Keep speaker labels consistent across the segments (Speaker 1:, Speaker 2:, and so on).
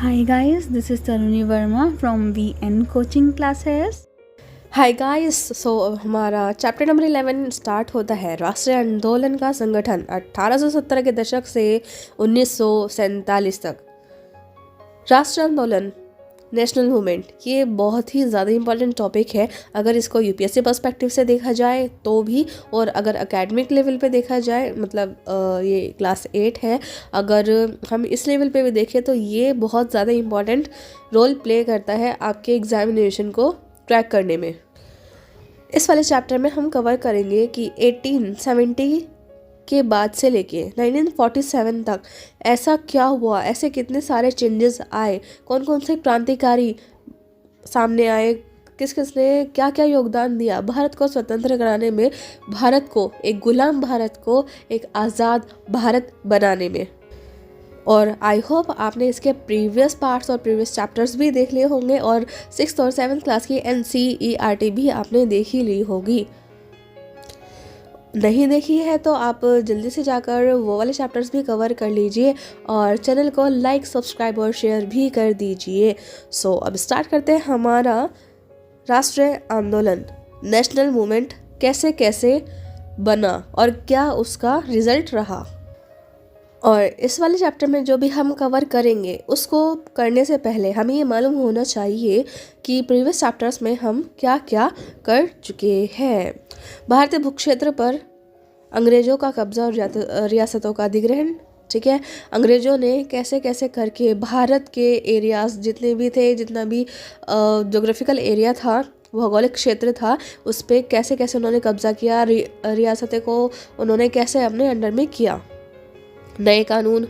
Speaker 1: Hi guys, this is Taruni Verma from VN Coaching Classes.
Speaker 2: Hi guys. So हमारा chapter number 11 start होता है। राष्ट्रीय आंदोलन का संगठन 1870 के दशक से 1947 तक। राष्ट्रीय आंदोलन, नेशनल मूवमेंट, ये बहुत ही ज़्यादा इंपॉर्टेंट टॉपिक है। अगर इसको यूपीएससी पर्सपेक्टिव से देखा जाए तो भी, और अगर एकेडमिक लेवल पे देखा जाए, मतलब ये क्लास 8 है, अगर हम इस लेवल पे भी देखें तो ये बहुत ज़्यादा इंपॉर्टेंट रोल प्ले करता है आपके एग्जामिनेशन को क्रैक करने में। इस वाले चैप्टर में हम कवर करेंगे कि 1870 के बाद से लेके 1947 तक ऐसा क्या हुआ, ऐसे कितने सारे चेंजेस आए, कौन कौन से क्रांतिकारी सामने आए, किस किस ने क्या क्या योगदान दिया भारत को स्वतंत्र कराने में, भारत को, एक गुलाम भारत को एक आज़ाद भारत बनाने में। और आई होप आपने इसके प्रीवियस पार्ट्स और प्रीवियस चैप्टर्स भी देख लिए होंगे, और 6th और 7th क्लास की NCERT भी आपने देख ही ली होगी। नहीं देखी है तो आप जल्दी से जाकर वो वाले चैप्टर्स भी कवर कर लीजिए, और चैनल को लाइक, सब्सक्राइब और शेयर भी कर दीजिए। सो अब स्टार्ट करते हैं हमारा राष्ट्रीय आंदोलन, नेशनल मूवमेंट कैसे कैसे बना और क्या उसका रिजल्ट रहा। और इस वाले चैप्टर में जो भी हम कवर करेंगे उसको करने से पहले हमें ये मालूम होना चाहिए कि प्रीवियस चैप्टर्स में हम क्या क्या कर चुके हैं। भारतीय भूक्षेत्र पर अंग्रेज़ों का कब्जा और रियासतों का अधिग्रहण, ठीक है। अंग्रेज़ों ने कैसे कैसे करके भारत के एरियाज़ जितने भी थे, जितना भी जोग्राफिकल एरिया था, भौगोलिक क्षेत्र था, उस पर कैसे कैसे उन्होंने कब्जा किया, रियासतें को उन्होंने कैसे अपने अंडर में किया, नए कानून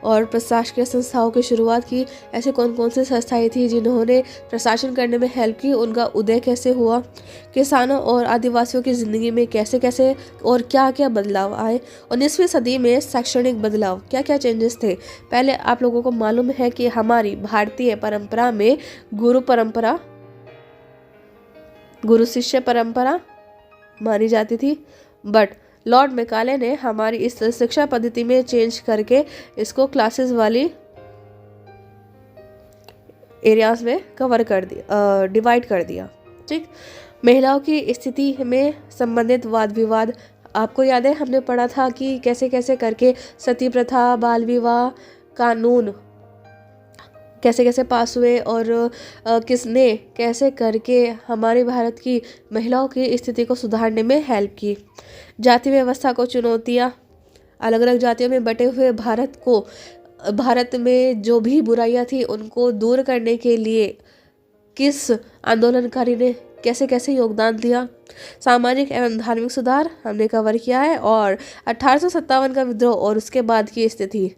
Speaker 2: और प्रशासकीय संस्थाओं की शुरुआत की। ऐसे कौन कौन से संस्थाएं थी जिन्होंने प्रशासन करने में हेल्प की, उनका उदय कैसे हुआ, किसानों और आदिवासियों की ज़िंदगी में कैसे कैसे और क्या क्या बदलाव आए, 19वीं सदी में शैक्षणिक बदलाव, क्या क्या चेंजेस थे। पहले आप लोगों को मालूम है कि हमारी भारतीय परंपरा में गुरु शिष्य परंपरा मानी जाती थी, बट लॉर्ड मैकाले ने हमारी इस शिक्षा पद्धति में चेंज करके इसको क्लासेस वाली एरियाज में कवर कर दिया, डिवाइड कर दिया, ठीक। महिलाओं की स्थिति में संबंधित वाद विवाद, आपको याद है हमने पढ़ा था कि कैसे कैसे करके सती प्रथा, बाल विवाह कानून कैसे कैसे पास हुए, और किसने कैसे करके हमारे भारत की महिलाओं की स्थिति को सुधारने में हेल्प की। जाति व्यवस्था को चुनौतियाँ, अलग अलग जातियों में बटे हुए भारत में जो भी बुराइयां थी उनको दूर करने के लिए किस आंदोलनकारी ने कैसे कैसे योगदान दिया। सामाजिक एवं धार्मिक सुधार हमने कवर किया है, और 1857 का विद्रोह और उसके बाद की स्थिति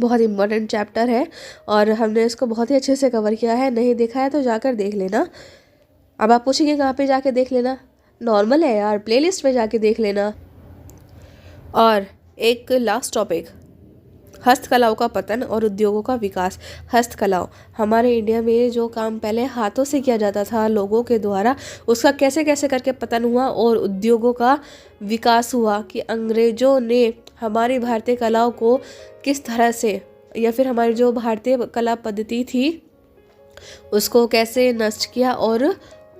Speaker 2: बहुत इम्पोर्टेंट चैप्टर है, और हमने इसको बहुत ही अच्छे से कवर किया है। नहीं देखा है तो जाकर देख लेना। अब आप पूछेंगे कहाँ पे जाके देख लेना, नॉर्मल है यार, प्लेलिस्ट में जाके देख लेना। और एक लास्ट टॉपिक, हस्तकलाओं का पतन और उद्योगों का विकास। हस्तकलाओं, हमारे इंडिया में जो काम पहले हाथों से किया जाता था लोगों के द्वारा, उसका कैसे कैसे करके पतन हुआ और उद्योगों का विकास हुआ, कि अंग्रेज़ों ने हमारी भारतीय कलाओं को किस तरह से, या फिर हमारी जो भारतीय कला पद्धति थी उसको कैसे नष्ट किया और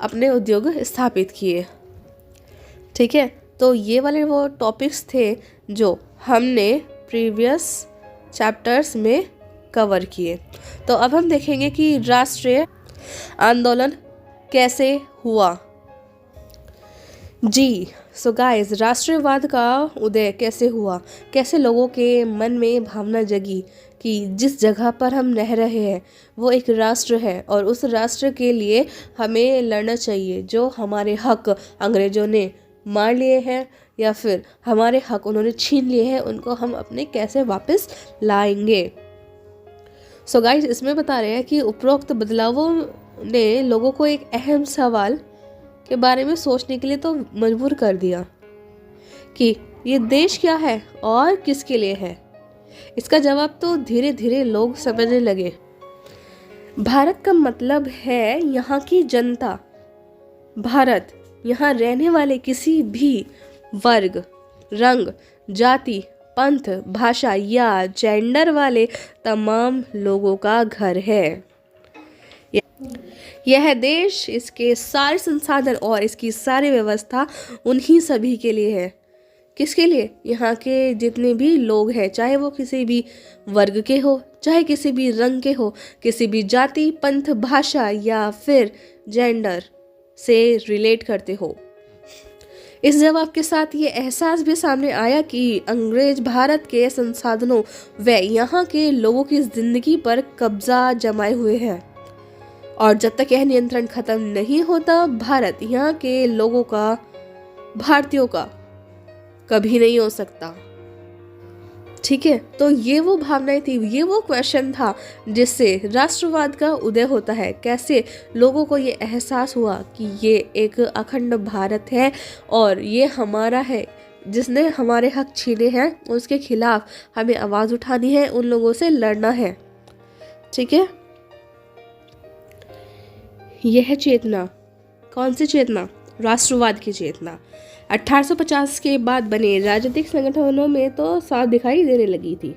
Speaker 2: अपने उद्योग स्थापित किए, ठीक है। तो ये वाले वो टॉपिक्स थे जो हमने प्रीवियस चैप्टर्स में कवर किए। तो अब हम देखेंगे कि राष्ट्रीय आंदोलन कैसे हुआ। जी, सो गाइस, राष्ट्रवाद का उदय कैसे हुआ, कैसे लोगों के मन में भावना जगी कि जिस जगह पर हम रह रहे हैं वो एक राष्ट्र है, और उस राष्ट्र के लिए हमें लड़ना चाहिए। जो हमारे हक अंग्रेज़ों ने मार लिए हैं या फिर हमारे हक उन्होंने छीन लिए हैं, उनको हम अपने कैसे वापस लाएंगे। सो गाइस, इसमें बता रहे हैं कि उपरोक्त बदलावों ने लोगों को एक अहम सवाल के बारे में सोचने के लिए तो मजबूर कर दिया कि ये देश क्या है और किसके लिए है। इसका जवाब तो धीरे धीरे लोग समझने लगे। भारत का मतलब है यहाँ की जनता। भारत, यहाँ रहने वाले किसी भी वर्ग, रंग, जाति, पंथ, भाषा या जेंडर वाले तमाम लोगों का घर है। यह देश, इसके सारे संसाधन और इसकी सारी व्यवस्था उन्हीं सभी के लिए है। किसके लिए? यहाँ के जितने भी लोग हैं, चाहे वो किसी भी वर्ग के हो, चाहे किसी भी रंग के हो, किसी भी जाति, पंथ, भाषा या फिर जेंडर से रिलेट करते हो। इस जवाब के साथ ये एहसास भी सामने आया कि अंग्रेज भारत के संसाधनों व यहाँ के लोगों की जिंदगी पर कब्जा जमाए हुए हैं, और जब तक यह नियंत्रण खत्म नहीं होता, भारत यहाँ के लोगों का, भारतीयों का कभी नहीं हो सकता। ठीक है, तो ये वो भावनाएं थी, ये वो क्वेश्चन था जिससे राष्ट्रवाद का उदय होता है। कैसे लोगों को ये एहसास हुआ कि ये एक अखंड भारत है और ये हमारा है, जिसने हमारे हक छीने हैं, उसके खिलाफ हमें आवाज़ उठानी है, उन लोगों से लड़ना है। ठीक है, यह चेतना, कौन सी चेतना? राष्ट्रवाद की चेतना 1850 के बाद बने राजनीतिक संगठनों में तो साफ दिखाई देने लगी थी।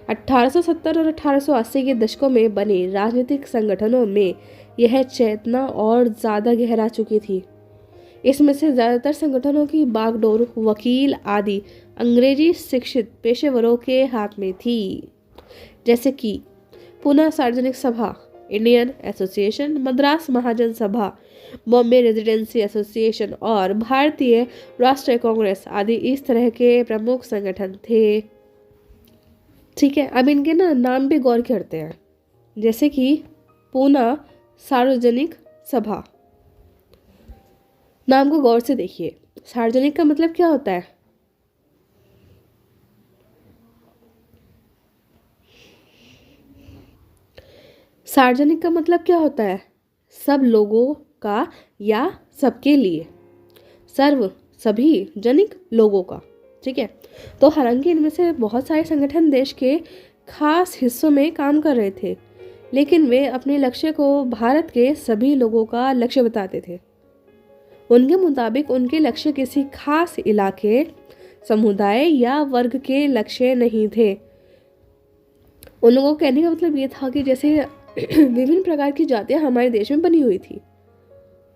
Speaker 2: 1870 और 1880 के दशकों में बने राजनीतिक संगठनों में यह चेतना और ज़्यादा गहरा चुकी थी। इसमें से ज़्यादातर संगठनों की बागडोर वकील आदि अंग्रेजी शिक्षित पेशेवरों के हाथ में थी, जैसे कि पूना सार्वजनिक सभा, इंडियन एसोसिएशन, मद्रास महाजन सभा, बॉम्बे रेजिडेंसी एसोसिएशन और भारतीय राष्ट्रीय कांग्रेस आदि इस तरह के प्रमुख संगठन थे। ठीक है, अब इनके नाम भी गौर करते हैं, जैसे कि पूना सार्वजनिक सभा। नाम को गौर से देखिए। सार्वजनिक का मतलब क्या होता है? सार्वजनिक का मतलब क्या होता है? सब लोगों का या सबके लिए, सर्व, सभी, जनिक, लोगों का। ठीक है, तो हालांकि इनमें से बहुत सारे संगठन देश के खास हिस्सों में काम कर रहे थे, लेकिन वे अपने लक्ष्य को भारत के सभी लोगों का लक्ष्य बताते थे। उनके मुताबिक उनके लक्ष्य किसी खास इलाके, समुदाय या वर्ग के लक्ष्य नहीं थे। उन लोगों को कहने का मतलब ये था कि जैसे विभिन्न प्रकार की जातियां हमारे देश में बनी हुई थी,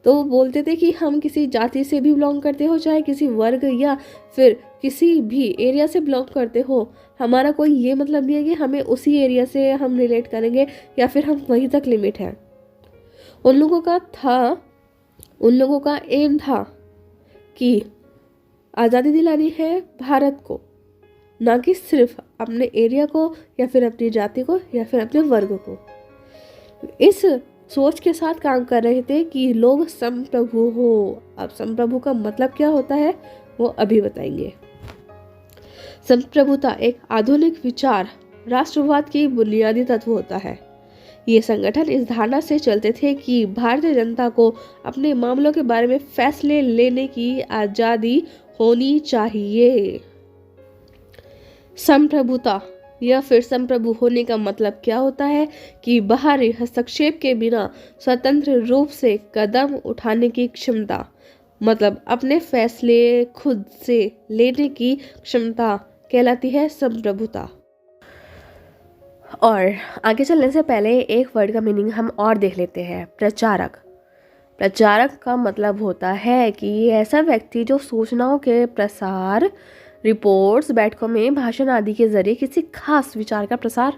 Speaker 2: तो वो बोलते थे कि हम किसी जाति से भी बिलोंग करते हो, चाहे किसी वर्ग या फिर किसी भी एरिया से बिलोंग करते हो, हमारा कोई ये मतलब नहीं है कि हमें उसी एरिया से हम रिलेट करेंगे या फिर हम वहीं तक लिमिट है। उन लोगों का एम था कि आज़ादी दिलानी है भारत को, ना कि सिर्फ अपने एरिया को या फिर अपनी जाति को या फिर अपने वर्ग को। इस सोच के साथ काम कर रहे थे कि लोग संप्रभु हो। अब संप्रभु का मतलब क्या होता है वो अभी बताएंगे। संप्रभुता एक आधुनिक विचार राष्ट्रवाद की बुनियादी तत्व होता है। ये संगठन इस धारणा से चलते थे कि भारतीय जनता को अपने मामलों के बारे में फैसले लेने की आजादी होनी चाहिए। संप्रभुता या फिर संप्रभु होने का मतलब क्या होता है कि बाहरी हस्तक्षेप के बिना स्वतंत्र रूप से कदम उठाने की क्षमता, मतलब अपने फैसले खुद से लेने की क्षमता कहलाती है संप्रभुता। और आगे चलने से पहले एक वर्ड का मीनिंग हम और देख लेते हैं, प्रचारक। प्रचारक का मतलब होता है कि ऐसा व्यक्ति जो सूचनाओं के प्रसार, रिपोर्ट्स, बैठकों में भाषण आदि के जरिए किसी खास विचार का प्रसार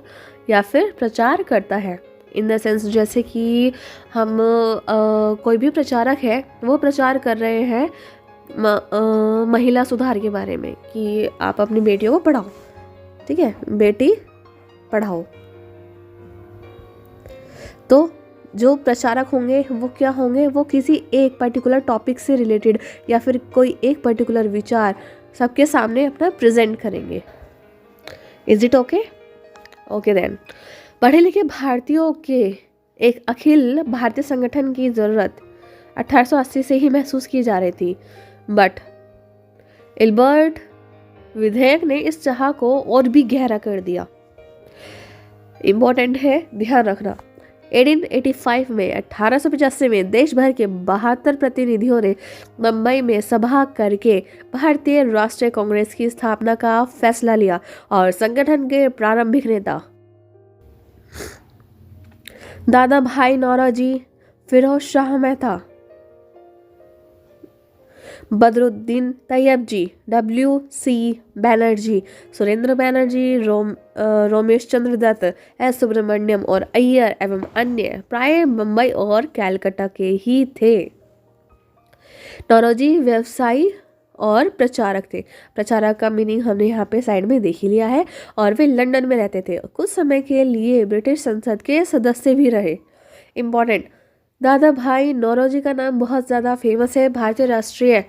Speaker 2: या फिर प्रचार करता है। इन द सेंस जैसे कि हम कोई भी प्रचारक है, वो प्रचार कर रहे हैं महिला सुधार के बारे में कि आप अपनी बेटियों को पढ़ाओ। ठीक है, बेटी पढ़ाओ। तो जो प्रचारक होंगे वो क्या होंगे? वो किसी एक पर्टिकुलर टॉपिक से रिलेटेड या फिर कोई एक पर्टिकुलर विचार सबके सामने अपना प्रेजेंट करेंगे। Is it okay? Okay then. पढ़े लिखे भारतीयों के एक अखिल भारतीय संगठन की ज़रूरत 1880 से ही महसूस की जा रही थी, बट इल्बर्ट विधेयक ने इस चाह को और भी गहरा कर दिया। इम्पोर्टेंट है, ध्यान रखना, 1885 में 1885 में देश भर के 72 प्रतिनिधियों ने मुंबई में सभा करके भारतीय राष्ट्रीय कांग्रेस की स्थापना का फैसला लिया और संगठन के प्रारंभिक नेता दादा भाई नौरोजी, फिरोज शाह मेहता, बदरुद्दीन तैयब जी, W.C. बैनर्जी, सुरेंद्र बैनर्जी, रोमेश चंद्र दत्त, एस सुब्रमण्यम और अय्यर एवं अन्य प्राय मुंबई और कलकत्ता के ही थे। नौरोजी व्यवसायी और प्रचारक थे। प्रचारक का मीनिंग हमने यहाँ पे साइड में देख ही लिया है। और वे लंदन में रहते थे। कुछ समय के लिए ब्रिटिश संसद के सदस्य भी रहे। इम्पॉर्टेंट, दादा भाई नौरोजी का नाम बहुत ज़्यादा फेमस है भारतीय राष्ट्रीय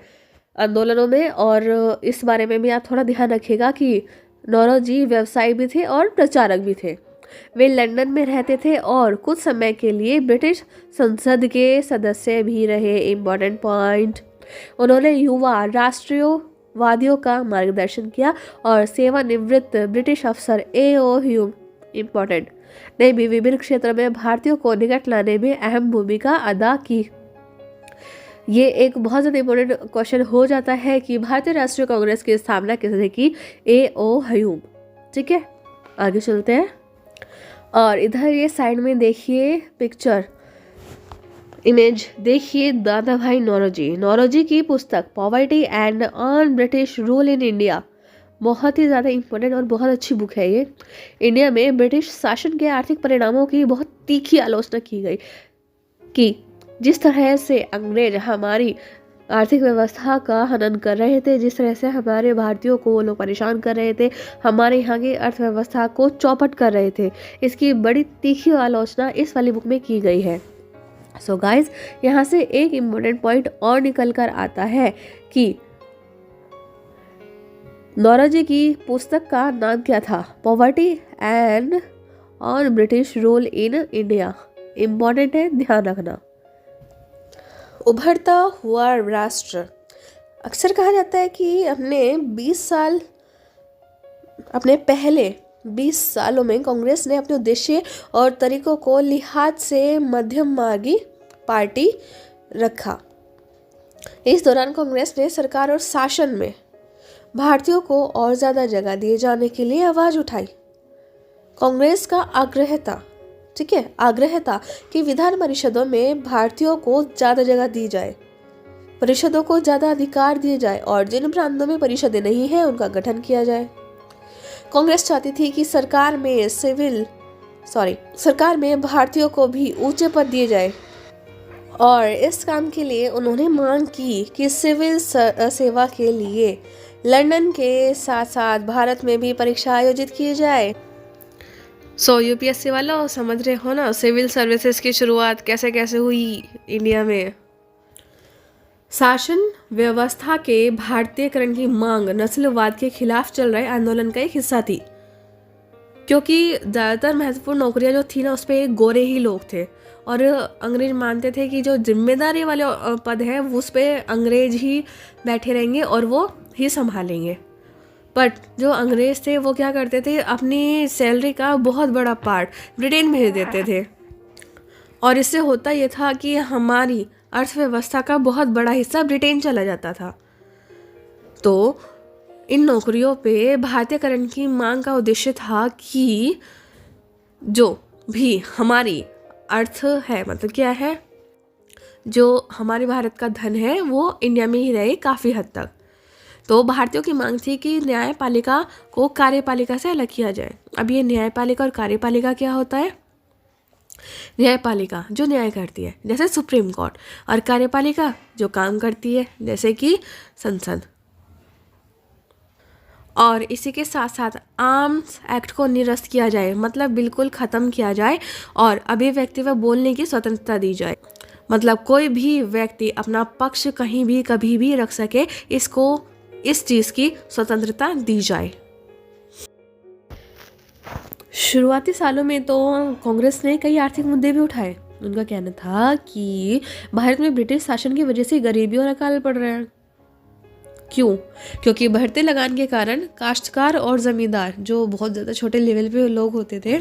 Speaker 2: आंदोलनों में। और इस बारे में भी आप थोड़ा ध्यान रखिएगा कि नौरोजी व्यवसायी भी थे और प्रचारक भी थे। वे लंदन में रहते थे और कुछ समय के लिए ब्रिटिश संसद के सदस्य भी रहे। इम्पॉर्टेंट पॉइंट, उन्होंने युवा राष्ट्रीयवादियों का मार्गदर्शन किया और सेवानिवृत्त ब्रिटिश अफसर A.O. ह्यूम इम्पॉर्टेंट ने भी विभिन्न क्षेत्रों में भारतीयों को निकट लाने में अहम भूमिका अदा की। ये एक बहुत ज़्यादा इम्पोर्टेंट क्वेश्चन हो जाता है कि भारतीय राष्ट्रीय कांग्रेस की स्थापना किसने की? A.O. ह्यूम। ठीक है, आगे चलते हैं। और इधर ये साइड में देखिए पिक्चर, इमेज देखिए दादा भाई नौरोजी। नौरोजी की पुस्तक poverty and on British rule in India बहुत ही ज़्यादा इम्पोर्टेंट और बहुत अच्छी बुक है ये। इंडिया में ब्रिटिश शासन के आर्थिक परिणामों की बहुत तीखी आलोचना की गई कि जिस तरह से अंग्रेज हमारी आर्थिक व्यवस्था का हनन कर रहे थे, जिस तरह से हमारे भारतीयों को वो लोग परेशान कर रहे थे, हमारे यहाँ की अर्थव्यवस्था को चौपट कर रहे थे, इसकी बड़ी तीखी आलोचना इस वाली बुक में की गई है। सो गाइज, यहाँ से एक इम्पोर्टेंट पॉइंट और निकल कर आता है कि नौरोजी की पुस्तक का नाम क्या था? Poverty and on British rule in India. Important है, ध्यान रखना। उभरता हुआ राष्ट्र, अक्सर कहा जाता है कि अपने पहले 20 सालों में कांग्रेस ने अपने उद्देश्य और तरीकों को लिहाज से मध्यम मार्गी पार्टी रखा। इस दौरान कांग्रेस ने सरकार और शासन में भारतीयों को और ज़्यादा जगह दिए जाने के लिए आवाज़ उठाई। कांग्रेस का आग्रह था, ठीक है, आग्रह था कि विधान परिषदों में भारतीयों को ज़्यादा जगह दी जाए, परिषदों को ज़्यादा अधिकार दिए जाए और जिन प्रांतों में परिषदें नहीं हैं उनका गठन किया जाए। कांग्रेस चाहती थी कि सरकार में भारतीयों को भी ऊंचे पद दिए जाए और इस काम के लिए उन्होंने मांग की कि सिविल सेवा के लिए लंदन के साथ साथ भारत में भी परीक्षा आयोजित की जाए। यूपीएससी वाला समझ रहे हो ना, सिविल सर्विसेज की शुरुआत कैसे कैसे हुई इंडिया में। शासन व्यवस्था के भारतीयकरण की मांग नस्लवाद के खिलाफ चल रहे आंदोलन का एक हिस्सा थी, क्योंकि ज़्यादातर महत्वपूर्ण नौकरियां जो थी ना उस पर गोरे ही लोग थे और अंग्रेज मानते थे कि जो जिम्मेदारी वाले पद है उस पर अंग्रेज ही बैठे रहेंगे और वो ही संभालेंगे। बट जो अंग्रेज थे वो क्या करते थे, अपनी सैलरी का बहुत बड़ा पार्ट ब्रिटेन भेज देते थे और इससे होता ये था कि हमारी अर्थव्यवस्था का बहुत बड़ा हिस्सा ब्रिटेन चला जाता था। तो इन नौकरियों पे भारतीयकरण की मांग का उद्देश्य था कि जो भी हमारी अर्थ है, मतलब क्या है, जो हमारे भारत का धन है वो इंडिया में ही रहे काफ़ी हद तक। तो भारतीयों की मांग थी कि न्यायपालिका को कार्यपालिका से अलग किया जाए। अब ये न्यायपालिका और कार्यपालिका क्या होता है? न्यायपालिका जो न्याय करती है जैसे सुप्रीम कोर्ट, और कार्यपालिका जो काम करती है जैसे कि संसद। और इसी के साथ साथ आर्म्स एक्ट को निरस्त किया जाए, मतलब बिल्कुल ख़त्म किया जाए और अभिव्यक्ति व बोलने की स्वतंत्रता दी जाए, मतलब कोई भी व्यक्ति अपना पक्ष कहीं भी कभी भी रख सके, इस चीज़ की स्वतंत्रता दी जाए। शुरुआती सालों में तो कांग्रेस ने कई आर्थिक मुद्दे भी उठाए। उनका कहना था कि भारत में ब्रिटिश शासन की वजह से गरीबी और अकाल पड़ रहा है। क्यों? क्योंकि बढ़ते लगान के कारण काश्तकार और ज़मींदार, जो बहुत ज़्यादा छोटे लेवल पे लोग होते थे,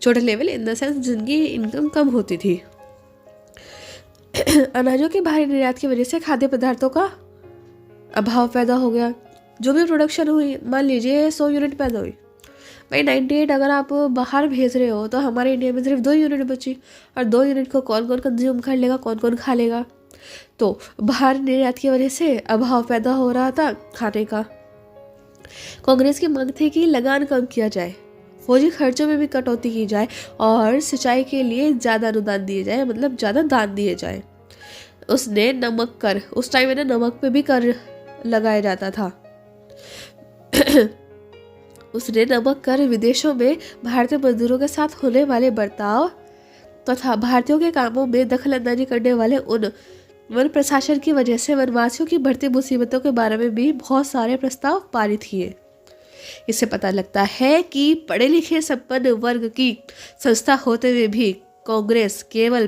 Speaker 2: छोटे लेवल इन द सेंस जिनकी इनकम कम होती थी, अनाजों के भारी निर्यात की वजह से खाद्य पदार्थों का अभाव पैदा हो गया। जो भी प्रोडक्शन हुई, मान लीजिए 100 यूनिट पैदा हुई, भाई 98 अगर आप बाहर भेज रहे हो तो हमारे इंडिया में सिर्फ 2 यूनिट बची, और 2 यूनिट को कौन कौन कंज्यूम कर लेगा, कौन कौन खा लेगा? तो बाहर निर्यात की वजह से अभाव पैदा हो रहा था खाने का। कांग्रेस की मांग थी कि लगान कम किया जाए, फौजी खर्चों में भी कटौती की जाए और सिंचाई के लिए ज़्यादा अनुदान दिए जाए, मतलब ज़्यादा दान दिए जाए। उसने नमक कर, उस टाइम में ना नमक पे भी कर लगाया जाता था। उसने नमक कर, विदेशों में भारतीय मजदूरों के साथ होने वाले बर्ताव तथा भारतीयों के कामों में दखल अंदाजी करने वाले उन वन प्रशासन की वजह से वनवासियों की बढ़ती मुसीबतों के बारे में भी बहुत सारे प्रस्ताव पारित किए। इससे पता लगता है कि पढ़े लिखे संपन्न वर्ग की संस्था होते हुए भी कांग्रेस केवल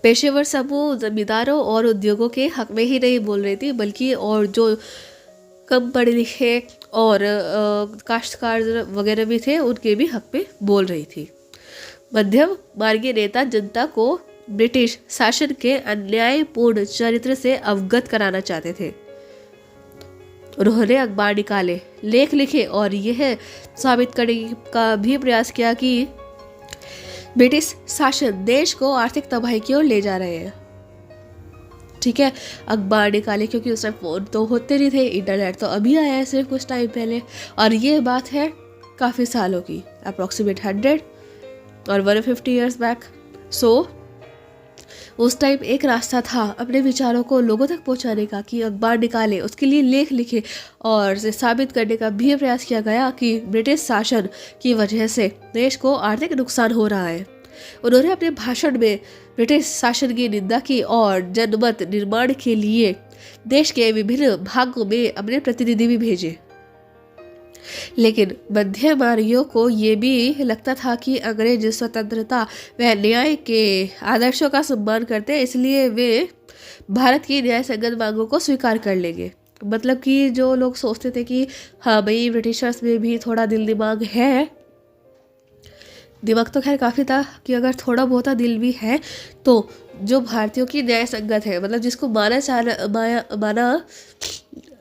Speaker 2: पेशेवर समूह, जमींदारों और उद्योगों के हक में ही नहीं बोल रही थी, बल्कि और जो कम पढ़े लिखे और काश्तकार वगैरह भी थे उनके भी हक में बोल रही थी। मध्यम मार्गीय नेता जनता को ब्रिटिश शासन के अन्यायपूर्ण चरित्र से अवगत कराना चाहते थे। उन्होंने अखबार निकाले, लेख लिखे और यह साबित करने का भी प्रयास किया कि ब्रिटिश शासन देश को आर्थिक तबाही की ओर ले जा रहे हैं। ठीक है, अखबार निकाले क्योंकि उस टाइम फोन तो होते नहीं थे, इंटरनेट तो अभी आया है सिर्फ कुछ टाइम पहले, और ये बात है काफ़ी सालों की, अप्रॉक्सीमेट 100 और 150 ईयर्स बैक। सो उस टाइम एक रास्ता था अपने विचारों को लोगों तक पहुंचाने का कि अखबार निकाले, उसके लिए लेख लिखे और इसे साबित करने का भी प्रयास किया गया कि ब्रिटिश शासन की वजह से देश को आर्थिक नुकसान हो रहा है। उन्होंने अपने भाषण में ब्रिटिश शासन की निंदा की और जनमत निर्माण के लिए देश के विभिन्न भागों में अपने प्रतिनिधि भी भेजे। लेकिन मध्यमार्गियों को ये भी लगता था कि अंग्रेज स्वतंत्रता व न्याय के आदर्शों का सम्मान करते हैं, इसलिए वे भारत की न्याय संगत मांगों को स्वीकार कर लेंगे। मतलब कि जो लोग सोचते थे कि हाँ भाई ब्रिटिशर्स में भी थोड़ा दिल दिमाग है, दिमाग तो खैर काफ़ी था कि अगर थोड़ा बहुत दिल भी है तो जो भारतीयों की न्याय संगत है, मतलब जिसको माना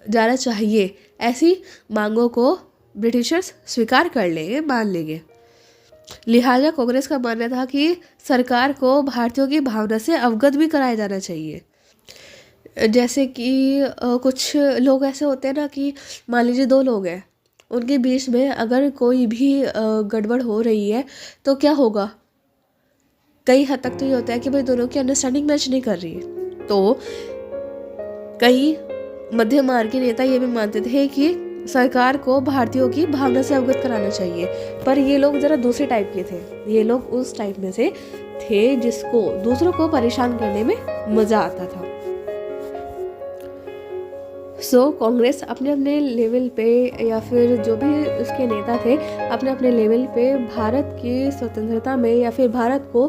Speaker 2: जाना चाहिए, ऐसी मांगों को ब्रिटिशर्स स्वीकार कर लेंगे, मान लेंगे। लिहाजा कांग्रेस का मानना था कि सरकार को भारतीयों की भावना से अवगत भी कराया जाना चाहिए। जैसे कि कुछ लोग ऐसे होते हैं ना कि मान लीजिए 2 लोग हैं, उनके बीच में अगर कोई भी गड़बड़ हो रही है तो क्या होगा, कई हद तक तो ये होता है कि भाई दोनों की अंडरस्टैंडिंग मैच नहीं कर रही है। तो कई मध्य मार्ग के नेता ये भी मानते थे कि सरकार को भारतीयों की भावना से अवगत कराना चाहिए, पर ये लोग जरा दूसरे टाइप के थे। ये लोग उस टाइप में से थे जिसको दूसरों को परेशान करने में मजा आता था। सो कांग्रेस अपने अपने लेवल पे, या फिर जो भी उसके नेता थे अपने अपने लेवल पे भारत की स्वतंत्रता में या फिर भारत को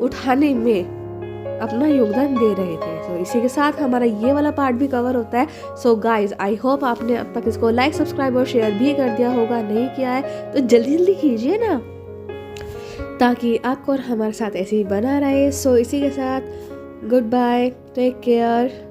Speaker 2: उठाने में अपना योगदान दे रहे थे। सो इसी के साथ हमारा ये वाला पार्ट भी कवर होता है। सो गाइज, आई होप आपने अब तक इसको लाइक, सब्सक्राइब और शेयर भी कर दिया होगा। नहीं किया है तो जल्दी जल्दी कीजिए ना, ताकि आपको और हमारे साथ ऐसे ही बना रहे। सो इसी के साथ गुड बाय, टेक केयर।